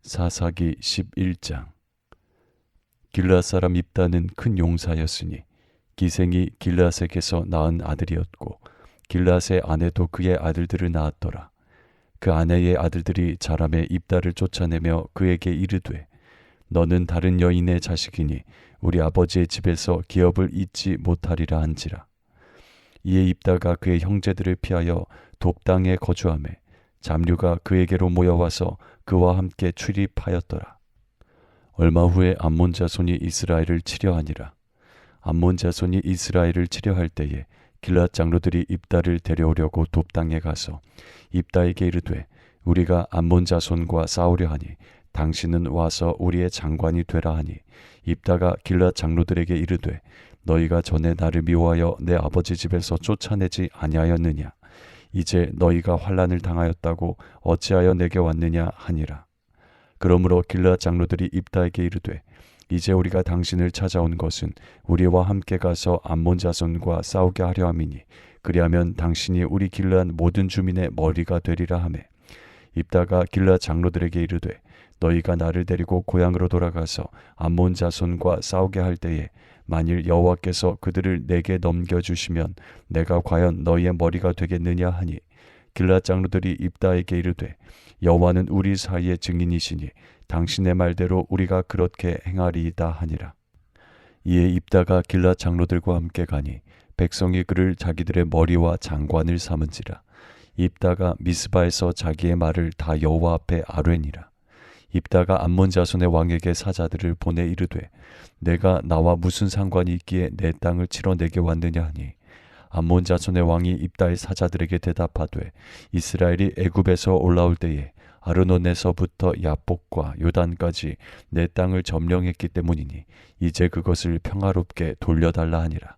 사사기 11장. 길앗 사람 입다는 큰 용사였으니 기생이 길앗에게서 낳은 아들이었고 길앗의 아내도 그의 아들들을 낳았더라. 그 아내의 아들들이 자람의 입다를 쫓아내며 그에게 이르되 너는 다른 여인의 자식이니 우리 아버지의 집에서 기업을 잇지 못하리라 한지라. 이에 입다가 그의 형제들을 피하여 돕당에 거주하매 잡류가 그에게로 모여와서 그와 함께 출입하였더라. 얼마 후에 암몬 자손이 이스라엘을 치려하니라. 암몬 자손이 이스라엘을 치려할 때에 길앗 장로들이 입다를 데려오려고 돕당에 가서 입다에게 이르되 우리가 암몬 자손과 싸우려 하니 당신은 와서 우리의 장관이 되라 하니 입다가 길앗 장로들에게 이르되 너희가 전에 나를 미워하여 내 아버지 집에서 쫓아내지 아니하였느냐. 이제 너희가 환난을 당하였다고 어찌하여 내게 왔느냐 하니라. 그러므로 길앗 장로들이 입다에게 이르되 이제 우리가 당신을 찾아온 것은 우리와 함께 가서 암몬 자손과 싸우게 하려 함이니 그리하면 당신이 우리 길앗 모든 주민의 머리가 되리라 하매 입다가 길앗 장로들에게 이르되 너희가 나를 데리고 고향으로 돌아가서 암몬 자손과 싸우게 할 때에 만일 여호와께서 그들을 내게 넘겨주시면 내가 과연 너희의 머리가 되겠느냐 하니 길앗 장로들이 입다에게 이르되 여호와는 우리 사이의 증인이시니 당신의 말대로 우리가 그렇게 행하리이다 하니라. 이에 입다가 길앗 장로들과 함께 가니 백성이 그를 자기들의 머리와 장관을 삼은지라. 입다가 미스바에서 자기의 말을 다 여호와 앞에 아뢰니라. 입다가 암몬 자손의 왕에게 사자들을 보내 이르되 내가 나와 무슨 상관이 있기에 내 땅을 치러 내게 왔느냐 하니 암몬 자손의 왕이 입다의 사자들에게 대답하되 이스라엘이 애굽에서 올라올 때에 아르논에서부터 야복과 요단까지 내 땅을 점령했기 때문이니 이제 그것을 평화롭게 돌려달라 하니라.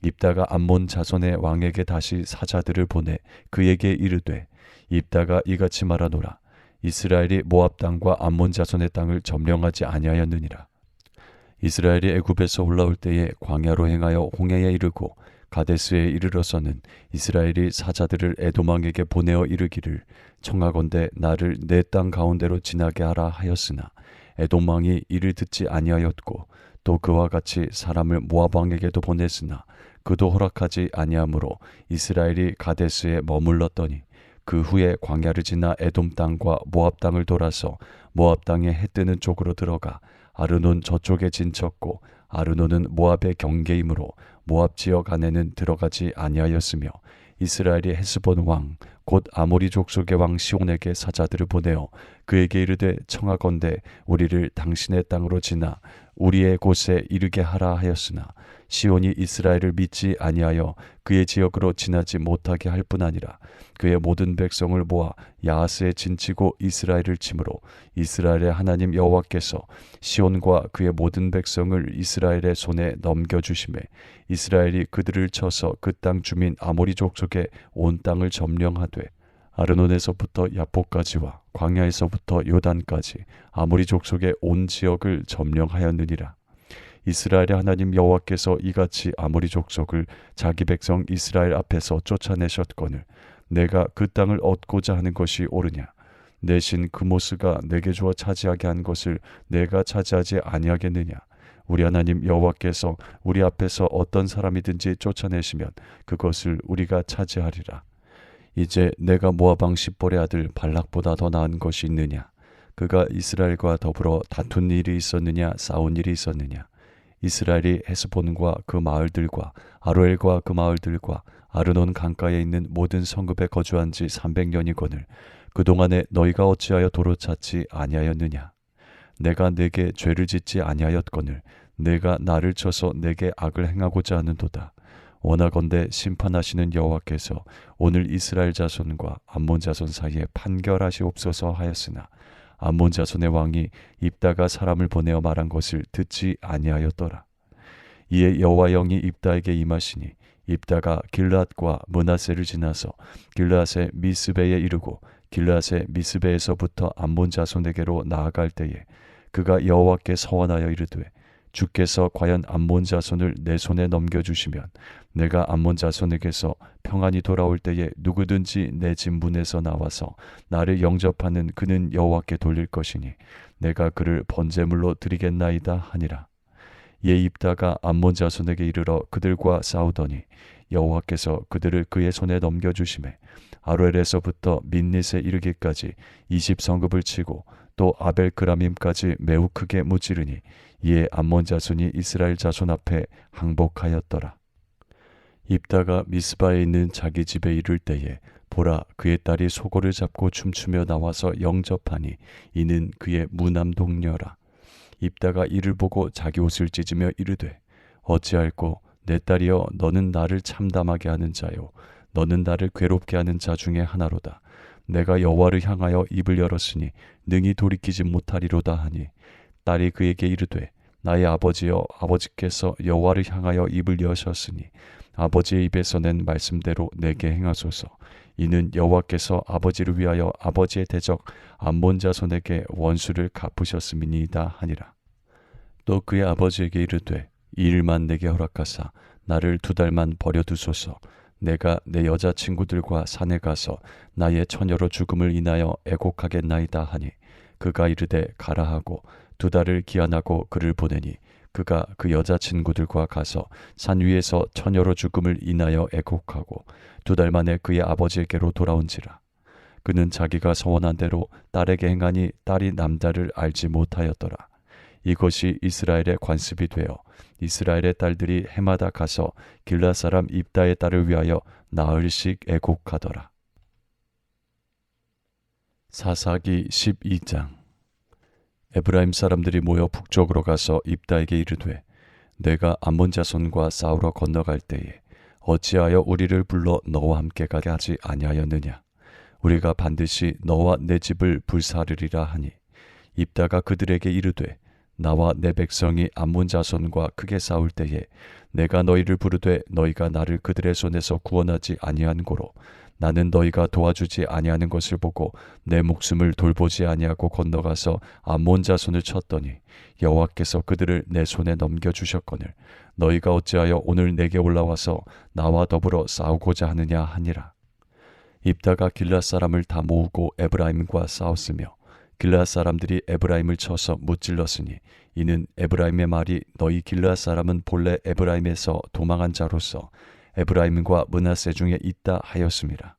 입다가 암몬 자손의 왕에게 다시 사자들을 보내 그에게 이르되 입다가 이같이 말하노라. 이스라엘이 모압 땅과 암몬 자손의 땅을 점령하지 아니하였느니라. 이스라엘이 애굽에서 올라올 때에 광야로 행하여 홍해에 이르고 가데스에 이르러서는 이스라엘이 사자들을 에돔 왕에게 보내어 이르기를 청하건대 나를 내 땅 가운데로 지나게 하라 하였으나 에돔 왕이 이를 듣지 아니하였고 또 그와 같이 사람을 모압 왕에게도 보냈으나 그도 허락하지 아니하므로 이스라엘이 가데스에 머물렀더니 그 후에 광야를 지나 에돔 땅과 모압 땅을 돌아서 모압 땅의 해 뜨는 쪽으로 들어가 아르논 저쪽에 진쳤고 아르논은 모압의 경계이므로 모압 지역 안에는 들어가지 아니하였으며 이스라엘이 헤스본 왕 곧 아모리 족속의 왕 시온에게 사자들을 보내어 그에게 이르되 청하건대 우리를 당신의 땅으로 지나 우리의 곳에 이르게 하라 하였으나 시온이 이스라엘을 믿지 아니하여 그의 지역으로 지나지 못하게 할 뿐 아니라 그의 모든 백성을 모아 야하스에 진치고 이스라엘을 치므로 이스라엘의 하나님 여호와께서 시온과 그의 모든 백성을 이스라엘의 손에 넘겨주심에 이스라엘이 그들을 쳐서 그 땅 주민 아모리 족속의 온 땅을 점령하되 아르논에서부터 야포까지와 광야에서부터 요단까지 아모리 족속의 온 지역을 점령하였느니라. 이스라엘의 하나님 여호와께서 이같이 아모리 족속을 자기 백성 이스라엘 앞에서 쫓아내셨거늘 내가 그 땅을 얻고자 하는 것이 옳으냐. 내 신 그모스가 내게 주어 차지하게 한 것을 내가 차지하지 아니하겠느냐. 우리 하나님 여호와께서 우리 앞에서 어떤 사람이든지 쫓아내시면 그것을 우리가 차지하리라. 이제 내가 모압 왕 십볼의 아들 발락보다 더 나은 것이 있느냐. 그가 이스라엘과 더불어 다툰 일이 있었느냐 싸운 일이 있었느냐. 이스라엘이 헤스본과 그 마을들과 아로엘과 그 마을들과 아르논 강가에 있는 모든 성읍에 거주한 지 300년이거늘 그동안에 너희가 어찌하여 도로 찾지 아니하였느냐. 내가 내게 죄를 짓지 아니하였거늘 내가 나를 쳐서 내게 악을 행하고자 하는도다. 원하건대 심판하시는 여호와께서 오늘 이스라엘 자손과 암몬 자손 사이에 판결하시옵소서 하였으나 암몬 자손의 왕이 입다가 사람을 보내어 말한 것을 듣지 아니하였더라. 이에 여호와 영이 입다에게 임하시니 입다가 길앗과 므낫세를 지나서 길앗의 미스베에 이르고 길앗의 미스베에서부터 암몬 자손에게로 나아갈 때에 그가 여호와께 서원하여 이르되 주께서 과연 암몬 자손을 내 손에 넘겨주시면 내가 암몬 자손에게서 평안히 돌아올 때에 누구든지 내 집 문에서 나와서 나를 영접하는 그는 여호와께 돌릴 것이니 내가 그를 번제물로 드리겠나이다 하니라. 이에 입다가 암몬 자손에게 이르러 그들과 싸우더니 여호와께서 그들을 그의 손에 넘겨주심에 아로엘에서부터 민닛에 이르기까지 20성읍을 치고 또 아벨그라밈까지 매우 크게 무찌르니 이에 암몬 자손이 이스라엘 자손 앞에 항복하였더라. 입다가 미스바에 있는 자기 집에 이를 때에 보라, 그의 딸이 소고를 잡고 춤추며 나와서 영접하니 이는 그의 무남 동료라. 입다가 이를 보고 자기 옷을 찢으며 이르되 어찌할꼬 내 딸이여, 너는 나를 참담하게 하는 자요 너는 나를 괴롭게 하는 자 중에 하나로다. 내가 여호와를 향하여 입을 열었으니 능히 돌이키지 못하리로다 하니 딸이 그에게 이르되 나의 아버지여, 아버지께서 여호와를 향하여 입을 여셨으니 아버지의 입에서 낸 말씀대로 내게 행하소서. 이는 여호와께서 아버지를 위하여 아버지의 대적 암몬 자손에게 원수를 갚으셨음이니이다 하니라. 또 그의 아버지에게 이르되 이 일만 내게 허락하사 나를 2달만 버려두소서. 내가 내 여자친구들과 산에 가서 나의 처녀로 죽음을 인하여 애곡하겠나이다 하니 그가 이르되 가라 하고 2달을 기한하고 그를 보내니 그가 그 여자친구들과 가서 산 위에서 처녀로 죽음을 인하여 애곡하고 2달 만에 그의 아버지에게로 돌아온지라. 그는 자기가 서원한 대로 딸에게 행하니 딸이 남자를 알지 못하였더라. 이것이 이스라엘의 관습이 되어 이스라엘의 딸들이 해마다 가서 길앗 사람 입다의 딸을 위하여 나흘씩 애곡하더라. 사사기 12장. 에브라임 사람들이 모여 북쪽으로 가서 입다에게 이르되 내가 암몬 자손과 싸우러 건너갈 때에 어찌하여 우리를 불러 너와 함께 가게 하지 아니하였느냐. 우리가 반드시 너와 내 집을 불사르리라 하니 입다가 그들에게 이르되 나와 내 백성이 암몬 자손과 크게 싸울 때에 내가 너희를 부르되 너희가 나를 그들의 손에서 구원하지 아니한 고로 나는 너희가 도와주지 아니하는 것을 보고 내 목숨을 돌보지 아니하고 건너가서 암몬 자손을 쳤더니 여호와께서 그들을 내 손에 넘겨주셨거늘 너희가 어찌하여 오늘 내게 올라와서 나와 더불어 싸우고자 하느냐 하니라. 입다가 길앗 사람을 다 모으고 에브라임과 싸웠으며 길앗 사람들이 에브라임을 쳐서 무찔렀으니 이는 에브라임의 말이 너희 길앗 사람은 본래 에브라임에서 도망한 자로서 에브라임과 므낫세 중에 있다 하였음이라.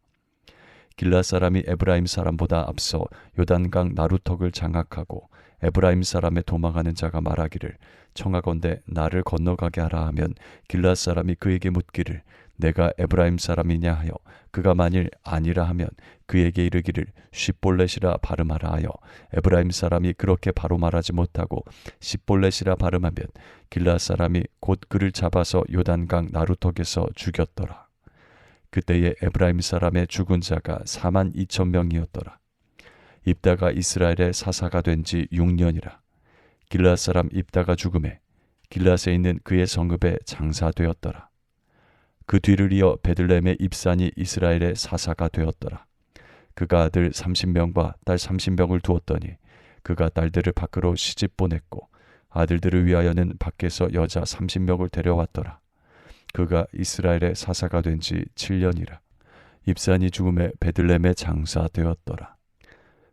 길앗 사람이 에브라임 사람보다 앞서 요단강 나루턱을 장악하고 에브라임 사람의 도망하는 자가 말하기를 청하건대 나를 건너가게 하라 하면 길앗 사람이 그에게 묻기를 내가 에브라임 사람이냐 하여 그가 만일 아니라 하면 그에게 이르기를 십볼렛이라 발음하라 하여 에브라임 사람이 그렇게 바로 말하지 못하고 십볼렛이라 발음하면 길앗 사람이 곧 그를 잡아서 요단강 나루턱에서 죽였더라. 그때에 에브라임 사람의 죽은 자가 42,000명이었더라. 입다가 이스라엘의 사사가 된 지 6년이라. 길앗 사람 입다가 죽음에 길앗에 있는 그의 성읍에 장사되었더라. 그 뒤를 이어 베들레헴의 입산이 이스라엘의 사사가 되었더라. 그가 아들 30명과 딸 30명을 두었더니 그가 딸들을 밖으로 시집 보냈고 아들들을 위하여는 밖에서 여자 30명을 데려왔더라. 그가 이스라엘의 사사가 된 지 7년이라. 입산이 죽음에 베들레헴에 장사되었더라.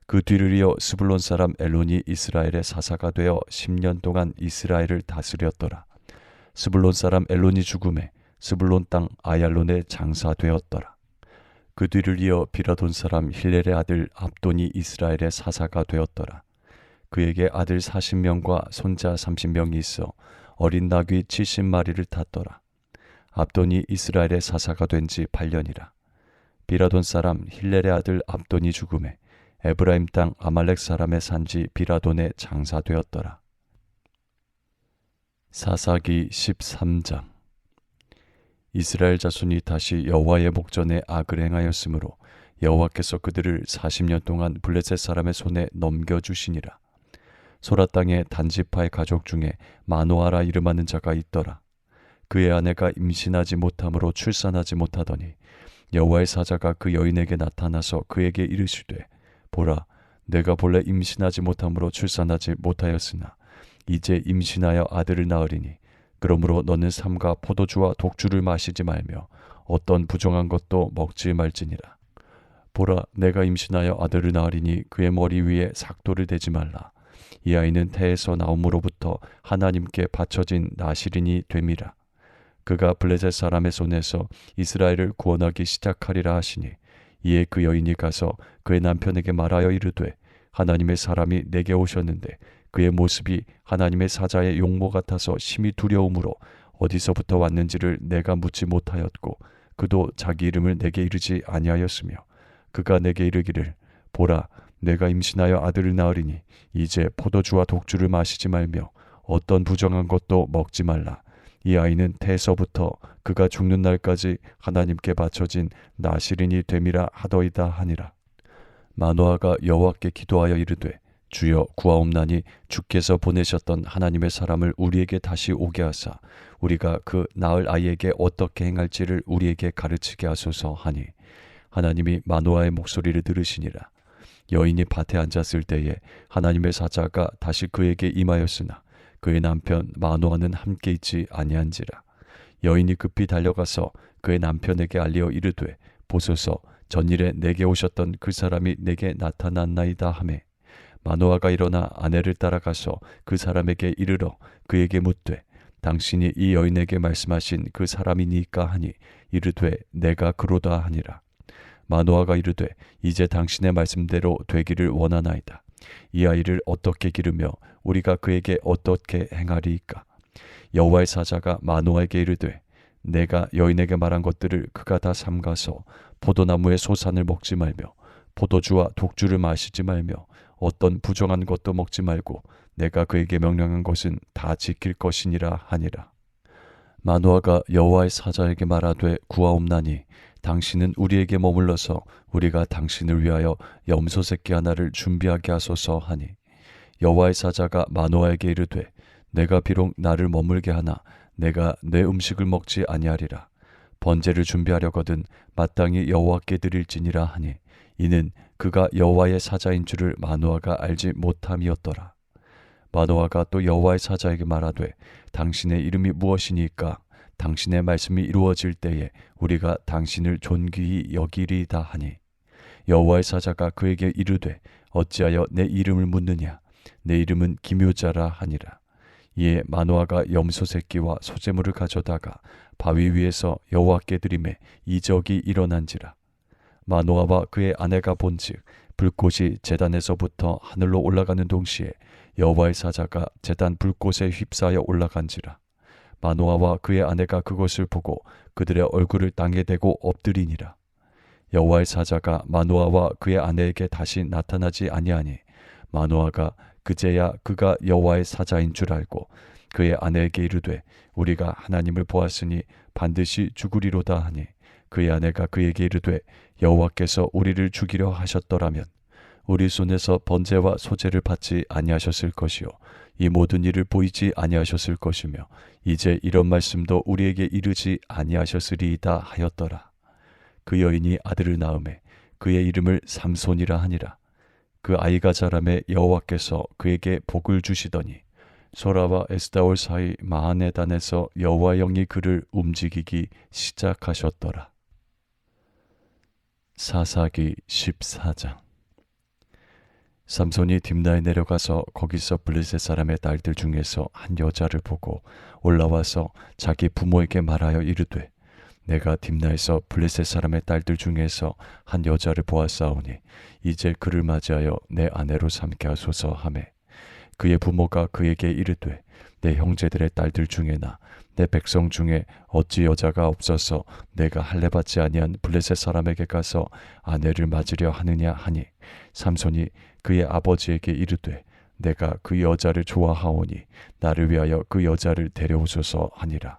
그 뒤를 이어 스불론 사람 엘론이 이스라엘의 사사가 되어 10년 동안 이스라엘을 다스렸더라. 스불론 사람 엘론이 죽음에 스불론 땅 아얄론에 장사되었더라. 그 뒤를 이어 비라돈 사람 힐렐의 아들 압돈이 이스라엘의 사사가 되었더라. 그에게 아들 40명과 손자 30명이 있어 어린 나귀 70마리를 탔더라. 압돈이 이스라엘의 사사가 된 지 8년이라. 비라돈 사람 힐렐의 아들 압돈이 죽음에 에브라임 땅 아말렉 사람의 산지 비라돈에 장사되었더라. 사사기 13장. 이스라엘 자손이 다시 여호와의 목전에 악을 행하였으므로 여호와께서 그들을 40년 동안 블레셋 사람의 손에 넘겨주시니라. 소라 땅의 단지파의 가족 중에 마노아라 이름하는 자가 있더라. 그의 아내가 임신하지 못함으로 출산하지 못하더니 여호와의 사자가 그 여인에게 나타나서 그에게 이르시되 보라, 내가 본래 임신하지 못함으로 출산하지 못하였으나 이제 임신하여 아들을 낳으리니 그러므로 너는 삼가 포도주와 독주를 마시지 말며 어떤 부정한 것도 먹지 말지니라. 보라, 내가 임신하여 아들을 낳으리니 그의 머리 위에 삭도를 대지 말라. 이 아이는 태에서 나옴으로부터 하나님께 바쳐진 나시린이 됨이라. 그가 블레셋 사람의 손에서 이스라엘을 구원하기 시작하리라 하시니 이에 그 여인이 가서 그의 남편에게 말하여 이르되 하나님의 사람이 내게 오셨는데 그의 모습이 하나님의 사자의 용모 같아서 심히 두려움으로 어디서부터 왔는지를 내가 묻지 못하였고 그도 자기 이름을 내게 이르지 아니하였으며 그가 내게 이르기를 보라, 내가 임신하여 아들을 낳으리니 이제 포도주와 독주를 마시지 말며 어떤 부정한 것도 먹지 말라. 이 아이는 태에서부터 그가 죽는 날까지 하나님께 바쳐진 나시린이 됨이라 하더이다 하니라. 마노아가 여호와께 기도하여 이르되 주여 구하옵나니 주께서 보내셨던 하나님의 사람을 우리에게 다시 오게 하사 우리가 그 낳을 아이에게 어떻게 행할지를 우리에게 가르치게 하소서 하니 하나님이 마노아의 목소리를 들으시니라. 여인이 밭에 앉았을 때에 하나님의 사자가 다시 그에게 임하였으나 그의 남편 마노아는 함께 있지 아니한지라. 여인이 급히 달려가서 그의 남편에게 알리어 이르되 보소서, 전일에 내게 오셨던 그 사람이 내게 나타났나이다 하매 마노아가 일어나 아내를 따라가서 그 사람에게 이르러 그에게 묻되 당신이 이 여인에게 말씀하신 그 사람이니까 하니 이르되 내가 그로다 하니라. 마노아가 이르되 이제 당신의 말씀대로 되기를 원하나이다. 이 아이를 어떻게 기르며 우리가 그에게 어떻게 행하리이까? 여호와의 사자가 마노아에게 이르되 내가 여인에게 말한 것들을 그가 다 삼가서 포도나무의 소산을 먹지 말며 포도주와 독주를 마시지 말며 어떤 부정한 것도 먹지 말고 내가 그에게 명령한 것은 다 지킬 것이니라 하니라. 마노아가 여호와의 사자에게 말하되 구하옵나니 당신은 우리에게 머물러서 우리가 당신을 위하여 염소 새끼 하나를 준비하게 하소서 하니 여호와의 사자가 마노아에게 이르되 내가 비록 나를 머물게 하나 내가 내 음식을 먹지 아니하리라. 번제를 준비하려거든 마땅히 여호와께 드릴지니라 하니 이는 그가 여호와의 사자인 줄을 마노아가 알지 못함이었더라. 마노아가 또 여호와의 사자에게 말하되 당신의 이름이 무엇이니까? 당신의 말씀이 이루어질 때에 우리가 당신을 존귀히 여기리이다 하니 여호와의 사자가 그에게 이르되 어찌하여 내 이름을 묻느냐? 내 이름은 기묘자라 하니라. 이에 마노아가 염소 새끼와 소재물을 가져다가 바위 위에서 여호와께 드리매 이적이 일어난지라. 마노아와 그의 아내가 본즉 불꽃이 제단에서부터 하늘로 올라가는 동시에 여호와의 사자가 제단 불꽃에 휩싸여 올라간지라. 마노아와 그의 아내가 그것을 보고 그들의 얼굴을 땅에 대고 엎드리니라. 여호와의 사자가 마노아와 그의 아내에게 다시 나타나지 아니하니 마노아가 그제야 그가 여호와의 사자인 줄 알고 그의 아내에게 이르되 우리가 하나님을 보았으니 반드시 죽으리로다 하니 그의 아내가 그에게 이르되 여호와께서 우리를 죽이려 하셨더라면 우리 손에서 번제와 소제를 받지 아니하셨을 것이요 이 모든 일을 보이지 아니하셨을 것이며 이제 이런 말씀도 우리에게 이르지 아니하셨으리이다 하였더라. 그 여인이 아들을 낳음에 그의 이름을 삼손이라 하니라. 그 아이가 자라매 여호와께서 그에게 복을 주시더니 소라와 에스다올 사이 마하네단에서 여호와 영이 그를 움직이기 시작하셨더라. 사사기 14장. 삼손이 딥나에 내려가서 거기서 블레셋 사람의 딸들 중에서 한 여자를 보고 올라와서 자기 부모에게 말하여 이르되 내가 딥나에서 블레셋 사람의 딸들 중에서 한 여자를 보았사오니 이제 그를 맞이하여 내 아내로 삼게 하소서 하매 그의 부모가 그에게 이르되 내 형제들의 딸들 중에나 내 백성 중에 어찌 여자가 없어서 내가 할례받지 아니한 블레셋 사람에게 가서 아내를 맞으려 하느냐 하니 삼손이 그의 아버지에게 이르되 내가 그 여자를 좋아하오니 나를 위하여 그 여자를 데려오소서 하니라.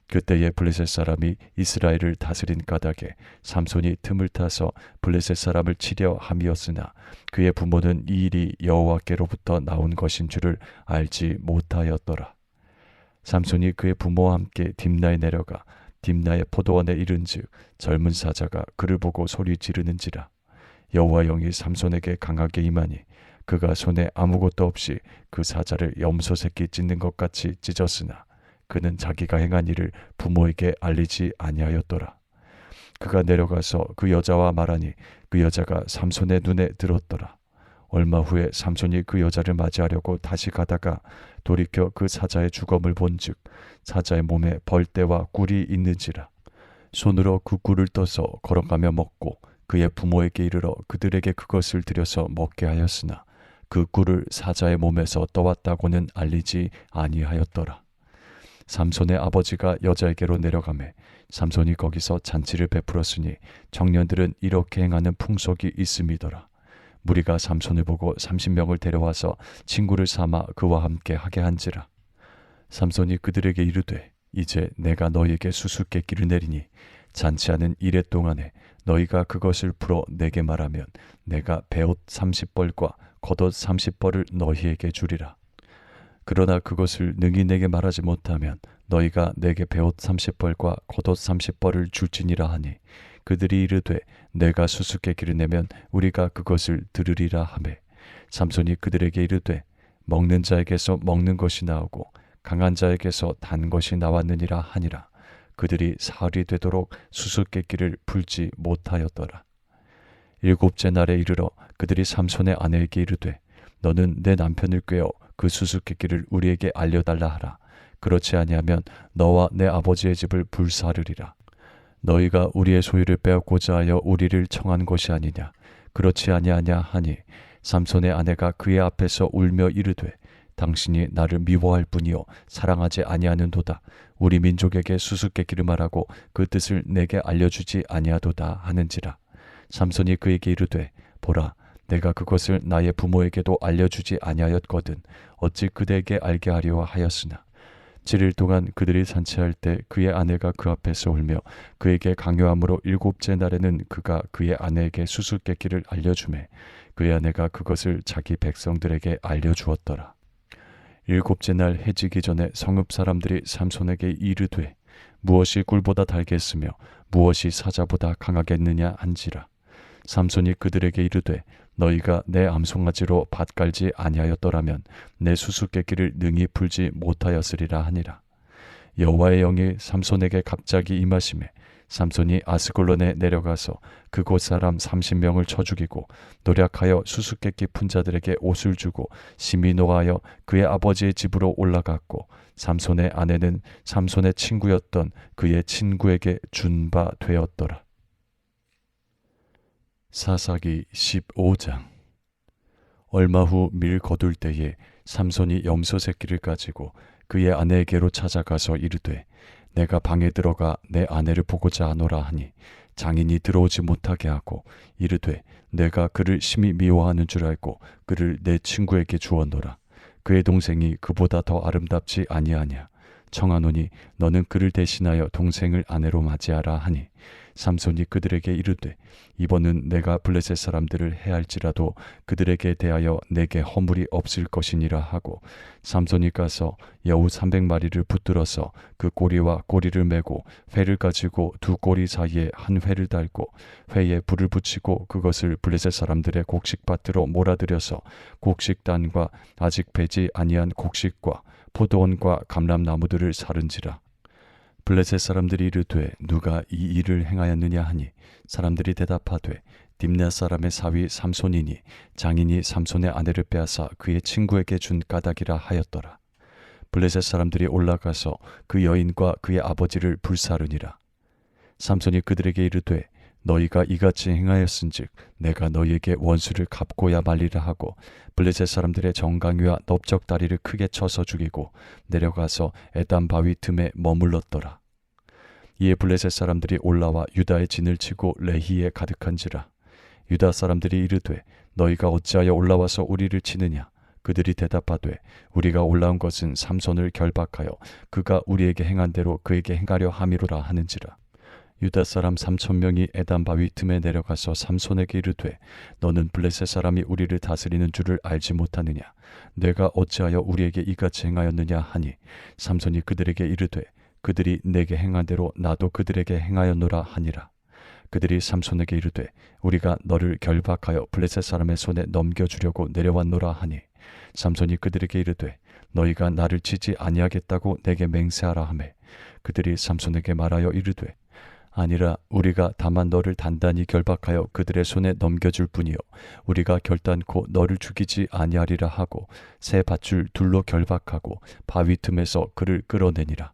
그때에 블레셋 사람이 이스라엘을 다스린 까닭에 삼손이 틈을 타서 블레셋 사람을 치려 함이었으나 그의 부모는 이 일이 여호와께로부터 나온 것인 줄을 알지 못하였더라. 삼손이 그의 부모와 함께 딥나에 내려가 딥나의 포도원에 이른즉 젊은 사자가 그를 보고 소리 지르는지라. 여호와 영이 삼손에게 강하게 임하니 그가 손에 아무것도 없이 그 사자를 염소 새끼 찢는 것 같이 찢었으나 그는 자기가 행한 일을 부모에게 알리지 아니하였더라. 그가 내려가서 그 여자와 말하니 그 여자가 삼손의 눈에 들었더라. 얼마 후에 삼손이 그 여자를 맞이하려고 다시 가다가 돌이켜 그 사자의 주검을 본즉 사자의 몸에 벌떼와 꿀이 있는지라. 손으로 그 꿀을 떠서 걸어가며 먹고 그의 부모에게 이르러 그들에게 그것을 들여서 먹게 하였으나 그 꿀을 사자의 몸에서 떠왔다고는 알리지 아니하였더라. 삼손의 아버지가 여자에게로 내려가매 삼손이 거기서 잔치를 베풀었으니 청년들은 이렇게 행하는 풍속이 있음이더라. 무리가 삼손을 보고 30명을 데려와서 친구를 삼아 그와 함께 하게 한지라. 삼손이 그들에게 이르되 이제 내가 너희에게 수수께끼를 내리니 잔치하는 이래 동안에 너희가 그것을 풀어 내게 말하면 내가 베옷 30벌과 겉옷 30벌을 너희에게 주리라. 그러나 그것을 능히 내게 말하지 못하면 너희가 내게 베옷 30벌과 겉옷 30벌을 줄지니라 하니 그들이 이르되 내가 수수께끼를 내면 우리가 그것을 들으리라 하매 삼손이 그들에게 이르되 먹는 자에게서 먹는 것이 나오고 강한 자에게서 단 것이 나왔느니라 하니라. 그들이 사흘이 되도록 수수께끼를 풀지 못하였더라. 일곱째 날에 이르러 그들이 삼손의 아내에게 이르되 너는 내 남편을 꾀어 그 수수께끼를 우리에게 알려달라 하라. 그렇지 아니하면 너와 내 아버지의 집을 불사르리라. 너희가 우리의 소유를 빼앗고자 하여 우리를 청한 것이 아니냐. 그렇지 아니하냐 하니 삼손의 아내가 그의 앞에서 울며 이르되 당신이 나를 미워할 뿐이요 사랑하지 아니하는도다. 우리 민족에게 수수께끼를 말하고 그 뜻을 내게 알려주지 아니하도다 하는지라. 삼손이 그에게 이르되 보라 내가 그것을 나의 부모에게도 알려주지 아니하였거든 어찌 그대에게 알게 하려 하였으나 7일 동안 그들이 산치할 때 그의 아내가 그 앞에서 울며 그에게 강요함으로 일곱째 날에는 그가 그의 아내에게 수수께끼를 알려주매 그의 아내가 그것을 자기 백성들에게 알려주었더라. 일곱째 날 해지기 전에 성읍 사람들이 삼손에게 이르되 무엇이 꿀보다 달겠으며 무엇이 사자보다 강하겠느냐 한지라. 삼손이 그들에게 이르되 너희가 내 암송아지로 밭 갈지 아니하였더라면 내 수수께끼를 능히 풀지 못하였으리라 하니라. 여호와의 영이 삼손에게 갑자기 임하시매 삼손이 아스글론에 내려가서 그곳 사람 30명을 쳐 죽이고 노략하여 수수께끼 푼 자들에게 옷을 주고 심히 노하여 그의 아버지의 집으로 올라갔고 삼손의 아내는 삼손의 친구였던 그의 친구에게 준 바 되었더라. 사사기 15장. 얼마 후 밀 거둘 때에 삼손이 염소 새끼를 가지고 그의 아내에게로 찾아가서 이르되 내가 방에 들어가 내 아내를 보고자 하노라 하니 장인이 들어오지 못하게 하고 이르되 내가 그를 심히 미워하는 줄 알고 그를 내 친구에게 주었노라. 그의 동생이 그보다 더 아름답지 아니하냐. 청하노니 너는 그를 대신하여 동생을 아내로 맞이하라 하니 삼손이 그들에게 이르되 이번은 내가 블레셋 사람들을 해할지라도 그들에게 대하여 내게 허물이 없을 것이니라 하고 삼손이 가서 여우 300마리를 붙들어서 그 꼬리와 꼬리를 메고 회를 가지고 두 꼬리 사이에 한 회를 달고 회에 불을 붙이고 그것을 블레셋 사람들의 곡식밭으로 몰아들여서 곡식단과 아직 배지 아니한 곡식과 포도원과 감람나무들을 사른지라. 블레셋 사람들이 이르되 누가 이 일을 행하였느냐 하니 사람들이 대답하되 딥낫 사람의 사위 삼손이니 장인이 삼손의 아내를 빼앗아 그의 친구에게 준 까닭이라 하였더라. 블레셋 사람들이 올라가서 그 여인과 그의 아버지를 불사르니라. 삼손이 그들에게 이르되 너희가 이같이 행하였은즉 내가 너희에게 원수를 갚고야 말리라 하고 블레셋 사람들의 정강이와 넓적다리를 크게 쳐서 죽이고 내려가서 에단 바위 틈에 머물렀더라. 이에 블레셋 사람들이 올라와 유다의 진을 치고 레히에 가득한지라. 유다 사람들이 이르되 너희가 어찌하여 올라와서 우리를 치느냐. 그들이 대답하되 우리가 올라온 것은 삼손을 결박하여 그가 우리에게 행한 대로 그에게 행하려 함이로라 하는지라. 유다 사람 3,000명이 에단 바위 틈에 내려가서 삼손에게 이르되 너는 블레셋 사람이 우리를 다스리는 줄을 알지 못하느냐. 내가 어찌하여 우리에게 이같이 행하였느냐 하니 삼손이 그들에게 이르되 그들이 내게 행한 대로 나도 그들에게 행하였노라 하니라. 그들이 삼손에게 이르되 우리가 너를 결박하여 블레셋 사람의 손에 넘겨주려고 내려왔노라 하니 삼손이 그들에게 이르되 너희가 나를 치지 아니하겠다고 내게 맹세하라 하매 그들이 삼손에게 말하여 이르되 아니라 우리가 다만 너를 단단히 결박하여 그들의 손에 넘겨줄 뿐이요 우리가 결단코 너를 죽이지 아니하리라 하고 새 밧줄 둘로 결박하고 바위 틈에서 그를 끌어내니라.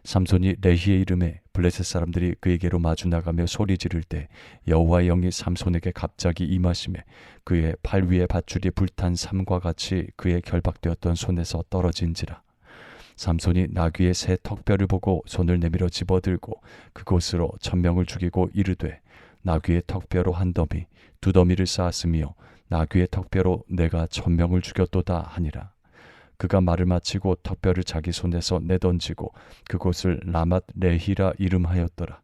삼손이 레히의 이름에 블레셋 사람들이 그에게로 마주 나가며 소리 지를 때 여호와의 영이 삼손에게 갑자기 임하심에 그의 팔 위에 밧줄이 불탄 삼과 같이 그의 결박되었던 손에서 떨어진지라. 삼손이 나귀의 새 턱뼈를 보고 손을 내밀어 집어들고 그곳으로 1000명을 죽이고 이르되 나귀의 턱뼈로 한 더미 두 더미를 쌓았으며 나귀의 턱뼈로 내가 1000명을 죽였도다 하니라. 그가 말을 마치고 턱뼈를 자기 손에서 내던지고 그곳을 라맛 레히라 이름하였더라.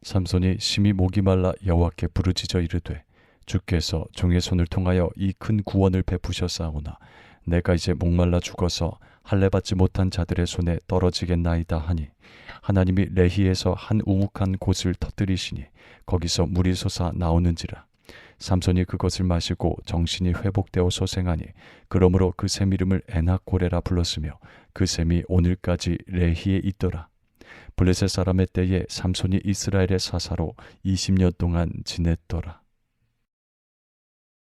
삼손이 심히 목이 말라 여호와께 부르짖어 이르되 주께서 종의 손을 통하여 이 큰 구원을 베푸셨사오나 내가 이제 목말라 죽어서 할례 받지 못한 자들의 손에 떨어지겠나이다 하니 하나님이 레히에서 한 우묵한 곳을 터뜨리시니 거기서 물이 솟아 나오는지라. 삼손이 그것을 마시고 정신이 회복되어 소생하니 그러므로 그 샘 이름을 에낙고레라 불렀으며 그 샘이 오늘까지 레히에 있더라. 블레셋 사람의 때에 삼손이 이스라엘의 사사로 20년 동안 지냈더라.